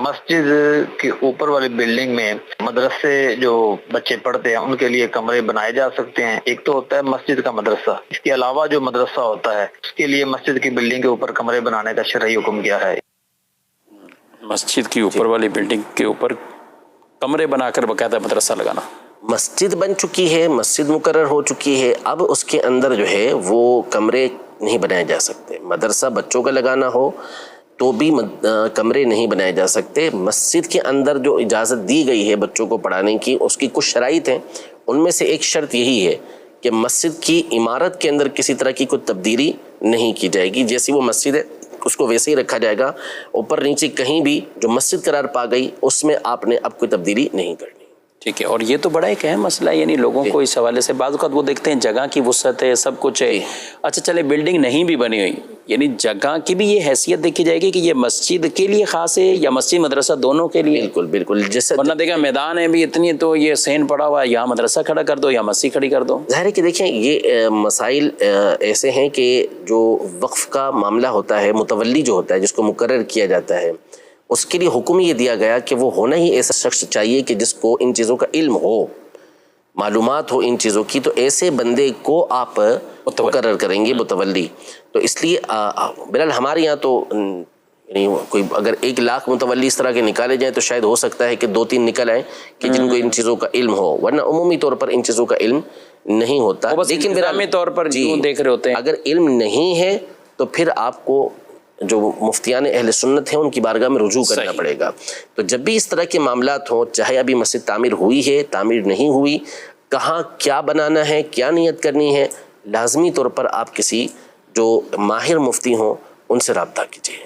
مسجد کے اوپر والی بلڈنگ میں مدرسے جو بچے پڑھتے ہیں ان کے لیے کمرے بنائے جا سکتے ہیں. ایک تو ہوتا ہے مسجد کا مدرسہ، اس کے علاوہ جو مدرسہ ہوتا ہے اس کے لیے مسجد کی بلڈنگ کے اوپر کمرے بنانے کا شرعی حکم کیا ہے؟ مسجد کی اوپر والی بلڈنگ کے اوپر کمرے بنا کر باقاعدہ مدرسہ لگانا. مسجد بن چکی ہے، مسجد مقرر ہو چکی ہے، اب اس کے اندر جو ہے وہ کمرے نہیں بنائے جا سکتے. مدرسہ بچوں کا لگانا ہو تو بھی کمرے نہیں بنائے جا سکتے. مسجد کے اندر جو اجازت دی گئی ہے بچوں کو پڑھانے کی، اس کی کچھ شرائط ہیں. ان میں سے ایک شرط یہی ہے کہ مسجد کی عمارت کے اندر کسی طرح کی کوئی تبدیلی نہیں کی جائے گی. جیسی وہ مسجد ہے اس کو ویسے ہی رکھا جائے گا. اوپر نیچے کہیں بھی جو مسجد قرار پا گئی اس میں آپ نے اب کوئی تبدیلی نہیں کرنی. ٹھیک ہے. اور یہ تو بڑا ایک اہم مسئلہ ہے، یعنی لوگوں کو اس حوالے سے بعض اوقات وہ دیکھتے ہیں جگہ کی وسعت ہے، سب کچھ ہے. اچھا چلے بلڈنگ نہیں بھی بنی ہوئی، یعنی جگہ کی بھی یہ حیثیت دیکھی جائے گی کہ یہ مسجد کے لیے خاص ہے یا مسجد مدرسہ دونوں کے لیے. بالکل بالکل. جیسے ورنہ دیکھا میدان ہے بھی اتنی تو یہ سین پڑا ہوا ہے، یہاں مدرسہ کھڑا کر دو یا مسجد کھڑی کر دو. ظاہر ہے کہ دیکھیں یہ مسائل ایسے ہیں کہ جو وقف کا معاملہ ہوتا ہے، متولی جو ہوتا ہے جس کو مقرر کیا جاتا ہے، اس کے لیے حکم یہ دیا گیا کہ وہ ہونا ہی ایسا شخص چاہیے کہ جس کو ان چیزوں کا علم ہو، معلومات ہو ان چیزوں کی. تو ایسے بندے کو آپ مقرر کریں گے متولی. تو اس لیے بہرحال ہمارے یہاں تو یعنی کوئی اگر 1 لاکھ متولی اس طرح کے نکالے جائیں تو شاید ہو سکتا ہے کہ 2-3 نکل آئیں کہ جن کو ان چیزوں کا علم ہو، ورنہ عمومی طور پر ان چیزوں کا علم نہیں ہوتا. لیکن بہرحال طور پر دیکھ رہے ہوتے ہیں اگر علم نہیں ہے تو پھر آپ کو جو مفتیان اہل سنت ہیں ان کی بارگاہ میں رجوع کرنا پڑے گا. تو جب بھی اس طرح کے معاملات ہوں، چاہے ابھی مسجد تعمیر ہوئی ہے، تعمیر نہیں ہوئی، کہاں کیا بنانا ہے، کیا نیت کرنی ہے، لازمی طور پر آپ کسی جو ماہر مفتی ہوں ان سے رابطہ کیجیے.